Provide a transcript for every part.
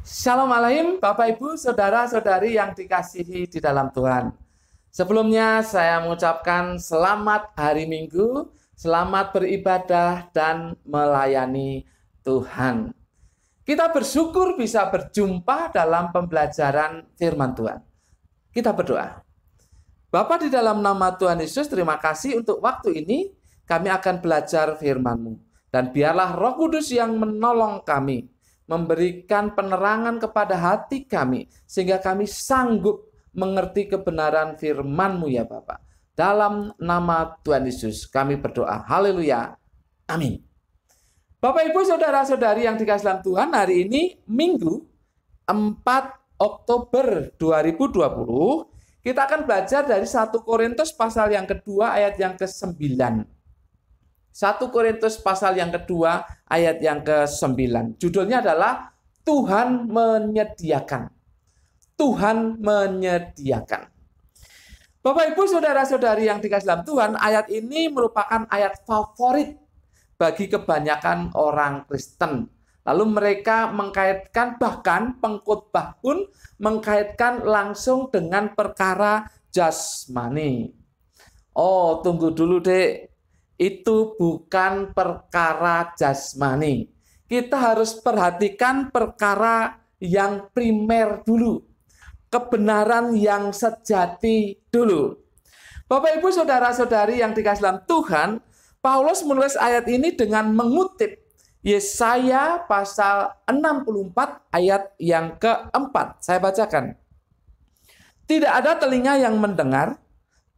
Shalom Alaihim, Bapak Ibu, Saudara-saudari yang dikasihi di dalam Tuhan. Sebelumnya saya mengucapkan selamat hari Minggu, selamat beribadah dan melayani Tuhan. Kita bersyukur bisa berjumpa dalam pembelajaran firman Tuhan. Kita berdoa. Bapa, di dalam nama Tuhan Yesus, terima kasih untuk waktu ini kami akan belajar firman-Mu. Dan biarlah Roh Kudus yang menolong kami, memberikan penerangan kepada hati kami, sehingga kami sanggup mengerti kebenaran firman-Mu ya Bapak. Dalam nama Tuhan Yesus kami berdoa. Haleluya. Amin. Bapak Ibu Saudara-saudari yang dikasihi dalam Tuhan, hari ini Minggu 4 Oktober 2020, kita akan belajar dari 1 Korintus pasal yang kedua ayat yang ke-9. 1 Korintus pasal yang kedua ayat yang ke-9. Judulnya adalah Tuhan menyediakan. Tuhan menyediakan. Bapak Ibu Saudara-saudari yang dikasihi dalam Tuhan, ayat ini merupakan ayat favorit bagi kebanyakan orang Kristen. Lalu mereka mengkaitkan, bahkan pengkhotbah pun mengkaitkan langsung dengan perkara jasmani. Oh, tunggu dulu dek. Itu bukan perkara jasmani. Kita harus perhatikan perkara yang primer dulu. Kebenaran yang sejati dulu. Bapak Ibu Saudara-saudari yang dikasihi dalam Tuhan, Paulus menulis ayat ini dengan mengutip Yesaya pasal 64 ayat yang ke-4. Saya bacakan. Tidak ada telinga yang mendengar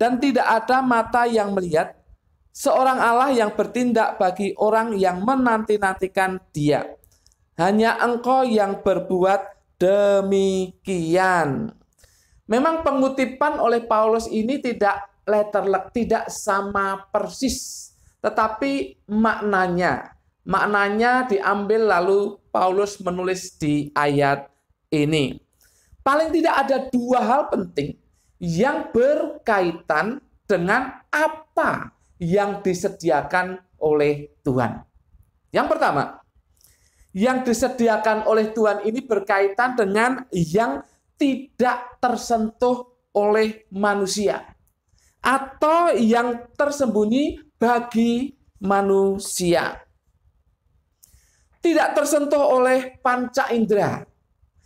dan tidak ada mata yang melihat seorang Allah yang bertindak bagi orang yang menanti-nantikan Dia. Hanya Engkau yang berbuat demikian. Memang pengutipan oleh Paulus ini tidak letterlek, tidak sama persis, tetapi maknanya diambil lalu Paulus menulis di ayat ini. Paling tidak ada dua hal penting yang berkaitan dengan apa yang disediakan oleh Tuhan. Yang pertama, yang disediakan oleh Tuhan ini berkaitan dengan yang tidak tersentuh oleh manusia atau yang tersembunyi bagi manusia. Tidak tersentuh oleh panca indera.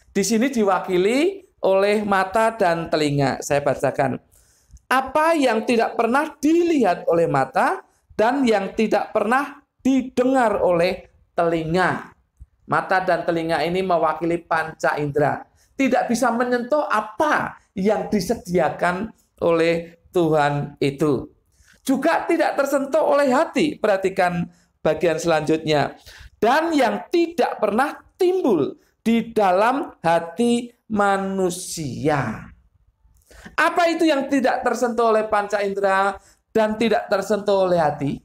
Di sini diwakili oleh mata dan telinga. Saya bacakan. Apa yang tidak pernah dilihat oleh mata dan yang tidak pernah didengar oleh telinga. Mata dan telinga ini mewakili panca indera. Tidak bisa menyentuh apa yang disediakan oleh Tuhan itu. Juga tidak tersentuh oleh hati. Perhatikan bagian selanjutnya. Dan yang tidak pernah timbul di dalam hati manusia. Apa itu yang tidak tersentuh oleh panca indera dan tidak tersentuh oleh hati?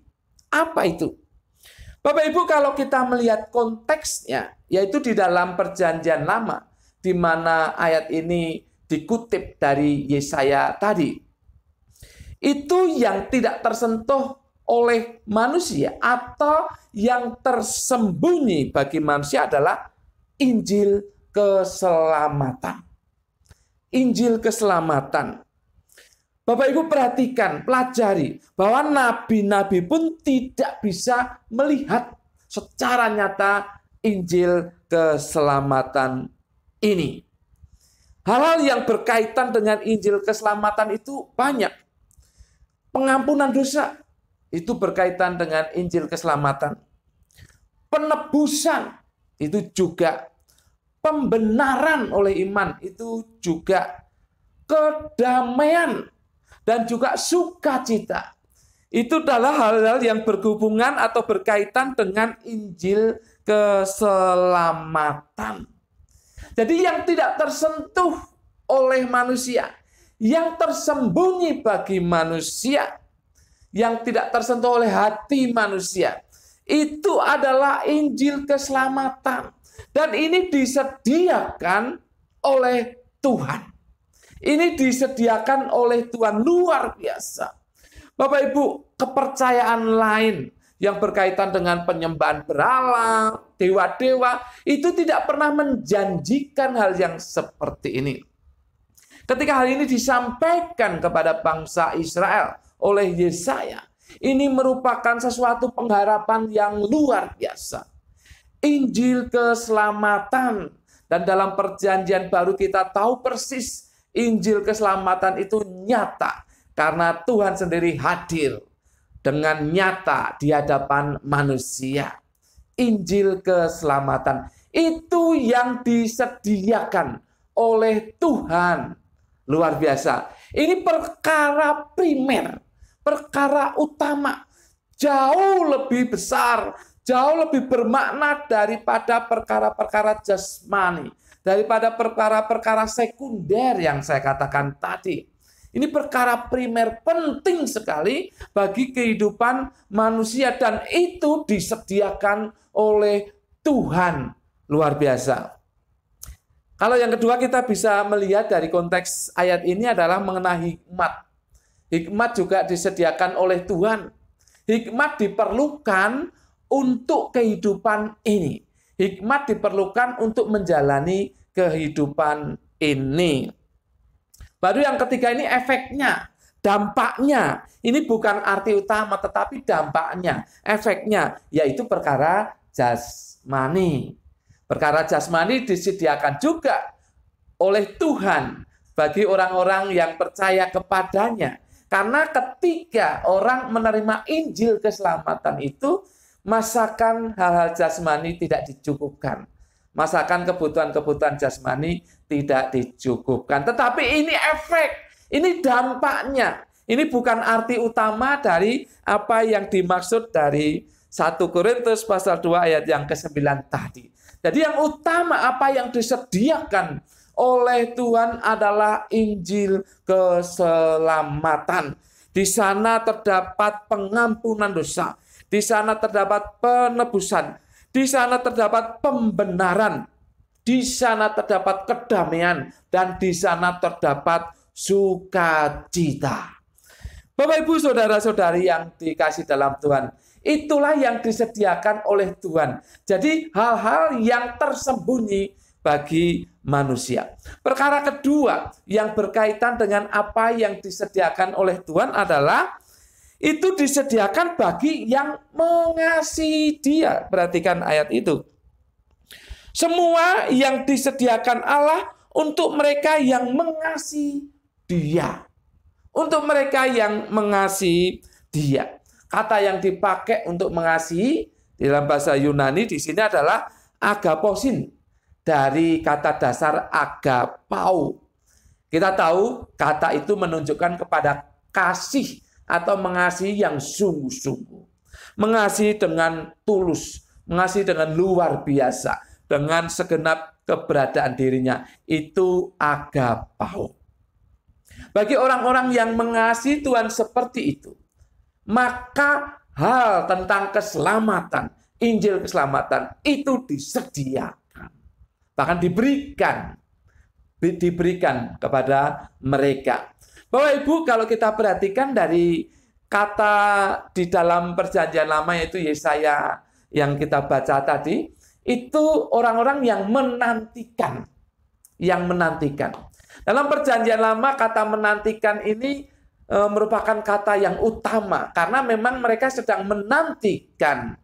Apa itu? Bapak Ibu, kalau kita melihat konteksnya, yaitu di dalam Perjanjian Lama, di mana ayat ini dikutip dari Yesaya tadi. Itu yang tidak tersentuh oleh manusia atau yang tersembunyi bagi manusia adalah Injil keselamatan. Injil keselamatan. Bapak Ibu perhatikan, pelajari bahwa nabi-nabi pun tidak bisa melihat secara nyata Injil keselamatan ini. Hal-hal yang berkaitan dengan Injil keselamatan itu banyak. Pengampunan dosa itu berkaitan dengan Injil keselamatan. Penebusan itu juga. Pembenaran oleh iman itu juga. Kedamaian dan juga sukacita. Itu adalah hal-hal yang berhubungan atau berkaitan dengan Injil keselamatan. Jadi yang tidak tersentuh oleh manusia, yang tersembunyi bagi manusia, yang tidak tersentuh oleh hati manusia, itu adalah Injil keselamatan. Dan ini disediakan oleh Tuhan. Ini disediakan oleh Tuhan, luar biasa. Bapak Ibu, kepercayaan lain yang berkaitan dengan penyembahan berhala, dewa-dewa itu tidak pernah menjanjikan hal yang seperti ini. Ketika hal ini disampaikan kepada bangsa Israel oleh Yesaya, ini merupakan sesuatu pengharapan yang luar biasa. Injil keselamatan. Dan dalam perjanjian baru kita tahu persis Injil keselamatan itu nyata. Karena Tuhan sendiri hadir dengan nyata di hadapan manusia. Injil keselamatan itu yang disediakan oleh Tuhan. Luar biasa. Ini perkara primer, perkara utama. Jauh lebih besar, jauh lebih bermakna daripada perkara-perkara jasmani, daripada perkara-perkara sekunder yang saya katakan tadi. Ini perkara primer penting sekali bagi kehidupan manusia dan itu disediakan oleh Tuhan. Luar biasa. Kalau yang kedua kita bisa melihat dari konteks ayat ini adalah mengenai hikmat. Hikmat juga disediakan oleh Tuhan. Hikmat diperlukan untuk kehidupan ini. Hikmat diperlukan untuk menjalani kehidupan ini. Baru yang ketiga ini efeknya, dampaknya. Ini bukan arti utama tetapi dampaknya, efeknya, yaitu perkara jasmani. Perkara jasmani disediakan juga oleh Tuhan bagi orang-orang yang percaya kepadanya. Karena ketika orang menerima Injil keselamatan itu, masakan hal-hal jasmani tidak dicukupkan. Masakan kebutuhan-kebutuhan jasmani tidak dicukupkan. Tetapi ini efek, ini dampaknya. Ini bukan arti utama dari apa yang dimaksud dari 1 Korintus pasal 2 ayat yang ke-9 tadi. Jadi yang utama apa yang disediakan oleh Tuhan adalah Injil keselamatan. Di sana terdapat pengampunan dosa. Di sana terdapat penebusan. Di sana terdapat pembenaran. Di sana terdapat kedamaian. Dan di sana terdapat sukacita. Bapak, Ibu, saudara-saudari yang dikasih dalam Tuhan. Itulah yang disediakan oleh Tuhan. Jadi hal-hal yang tersembunyi bagi manusia. Perkara kedua yang berkaitan dengan apa yang disediakan oleh Tuhan adalah itu disediakan bagi yang mengasihi Dia. Perhatikan ayat itu. Semua yang disediakan Allah untuk mereka yang mengasihi Dia. Untuk mereka yang mengasihi Dia. Kata yang dipakai untuk mengasihi dalam bahasa Yunani di sini adalah agaposin, dari kata dasar agapau. Kita tahu kata itu menunjukkan kepada kasih atau mengasihi yang sungguh-sungguh. Mengasihi dengan tulus, mengasihi dengan luar biasa, dengan segenap keberadaan dirinya. Itu agapau. Bagi orang-orang yang mengasihi Tuhan seperti itu, maka hal tentang keselamatan, Injil keselamatan itu disediakan. Bahkan diberikan kepada mereka. Bapak, Ibu, kalau kita perhatikan dari kata di dalam perjanjian lama yaitu Yesaya yang kita baca tadi, itu orang-orang yang menantikan. Yang menantikan. Dalam perjanjian lama kata menantikan ini merupakan kata yang utama karena memang mereka sedang menantikan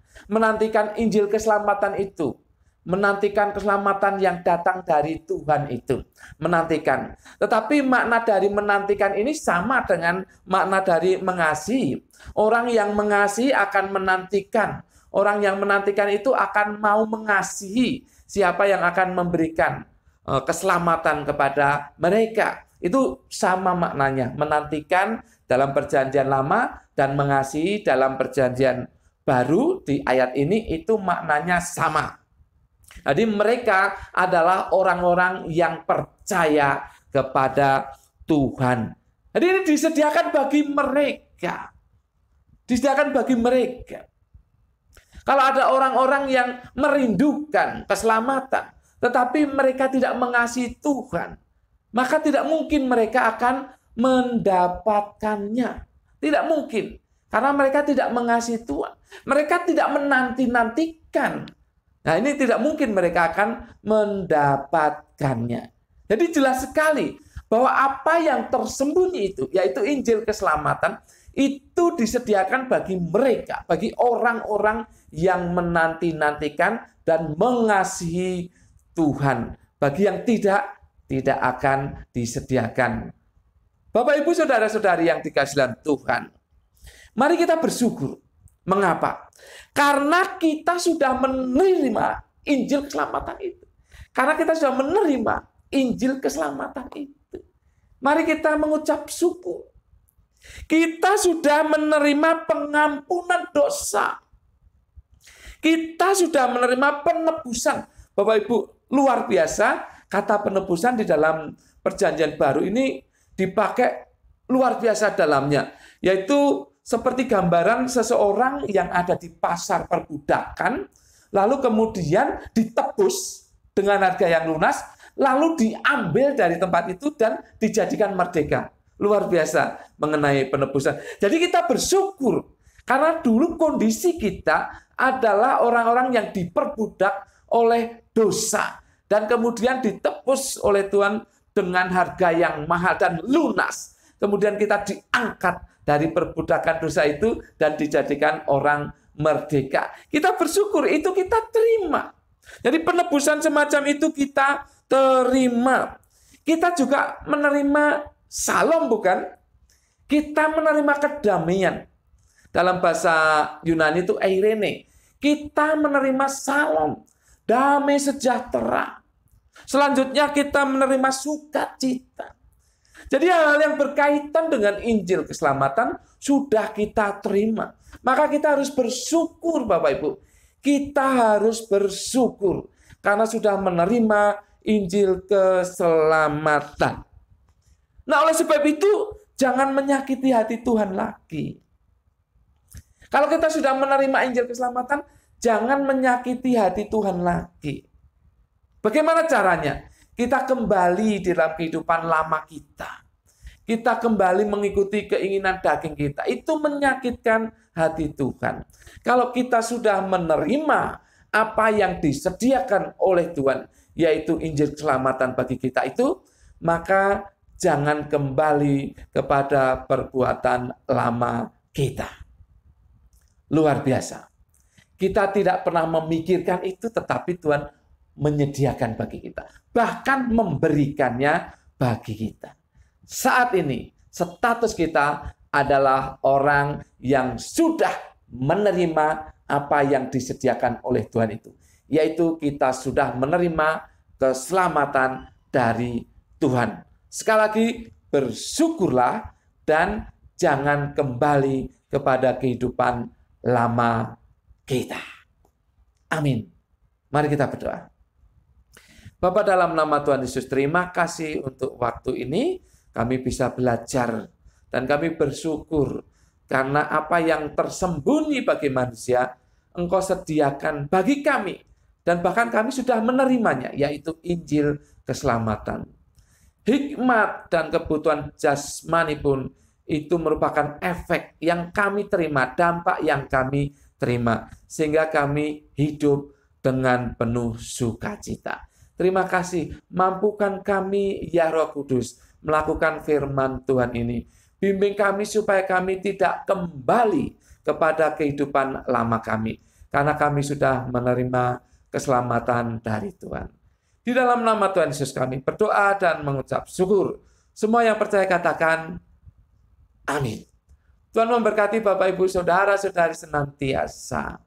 Injil keselamatan itu, menantikan keselamatan yang datang dari Tuhan itu, menantikan. Tetapi makna dari menantikan ini sama dengan makna dari mengasihi. Orang yang mengasihi akan menantikan. Orang yang menantikan itu akan mau mengasihi siapa yang akan memberikan keselamatan kepada mereka. Itu sama maknanya, menantikan dalam perjanjian lama dan mengasihi dalam perjanjian baru di ayat ini itu maknanya sama. Jadi mereka adalah orang-orang yang percaya kepada Tuhan. Jadi ini disediakan bagi mereka. Disediakan bagi mereka. Kalau ada orang-orang yang merindukan keselamatan, tetapi mereka tidak mengasihi Tuhan, maka tidak mungkin mereka akan mendapatkannya. Tidak mungkin. Karena mereka tidak mengasihi Tuhan. Mereka tidak menanti-nantikan Nah, ini tidak mungkin mereka akan mendapatkannya. Jadi jelas sekali bahwa apa yang tersembunyi itu, yaitu Injil keselamatan, itu disediakan bagi mereka, bagi orang-orang yang menanti-nantikan dan mengasihi Tuhan. Bagi yang tidak akan disediakan. Bapak, Ibu, saudara-saudari yang dikasihi dalam Tuhan, mari kita bersyukur. Mengapa? Karena kita sudah menerima Injil keselamatan itu. Karena kita sudah menerima Injil keselamatan itu. Mari kita mengucap syukur. Kita sudah menerima pengampunan dosa. Kita sudah menerima penebusan. Bapak Ibu, luar biasa. Kata penebusan di dalam Perjanjian Baru ini dipakai luar biasa dalamnya. Yaitu seperti gambaran seseorang yang ada di pasar perbudakan, lalu kemudian ditebus dengan harga yang lunas, lalu diambil dari tempat itu dan dijadikan merdeka. Luar biasa mengenai penebusan. Jadi kita bersyukur, karena dulu kondisi kita adalah orang-orang yang diperbudak oleh dosa, dan kemudian ditebus oleh Tuhan dengan harga yang mahal dan lunas. Kemudian kita diangkat dari perbudakan dosa itu dan dijadikan orang merdeka. Kita bersyukur, itu kita terima. Jadi penebusan semacam itu kita terima. Kita juga menerima salom, bukan? Kita menerima kedamaian. Dalam bahasa Yunani itu eirene. Kita menerima salom, damai sejahtera. Selanjutnya kita menerima sukacita. Jadi hal-hal yang berkaitan dengan Injil keselamatan sudah kita terima. Maka kita harus bersyukur, Bapak Ibu. Kita harus bersyukur karena sudah menerima Injil keselamatan. Nah, oleh sebab itu jangan menyakiti hati Tuhan lagi. Kalau kita sudah menerima Injil keselamatan, jangan menyakiti hati Tuhan lagi. Bagaimana caranya? Kita kembali dalam kehidupan lama kita. Kita kembali mengikuti keinginan daging kita. Itu menyakitkan hati Tuhan. Kalau kita sudah menerima apa yang disediakan oleh Tuhan, yaitu Injil keselamatan bagi kita itu, maka jangan kembali kepada perbuatan lama kita. Luar biasa. Kita tidak pernah memikirkan itu, tetapi Tuhan menyediakan bagi kita. Bahkan memberikannya bagi kita. Saat ini, status kita adalah orang yang sudah menerima apa yang disediakan oleh Tuhan itu. Yaitu kita sudah menerima keselamatan dari Tuhan. Sekali lagi, bersyukurlah dan jangan kembali kepada kehidupan lama kita. Amin. Mari kita berdoa. Bapa, dalam nama Tuhan Yesus, terima kasih untuk waktu ini. Kami bisa belajar dan kami bersyukur karena apa yang tersembunyi bagi manusia, Engkau sediakan bagi kami. Dan bahkan kami sudah menerimanya, yaitu Injil keselamatan. Hikmat dan kebutuhan jasmani pun itu merupakan efek yang kami terima, dampak yang kami terima. Sehingga kami hidup dengan penuh sukacita. Terima kasih, mampukan kami ya Roh Kudus melakukan firman Tuhan ini. Bimbing kami supaya kami tidak kembali kepada kehidupan lama kami. Karena kami sudah menerima keselamatan dari Tuhan. Di dalam nama Tuhan Yesus kami berdoa dan mengucap syukur. Semua yang percaya katakan, amin. Tuhan memberkati Bapak Ibu Saudara-saudari senantiasa.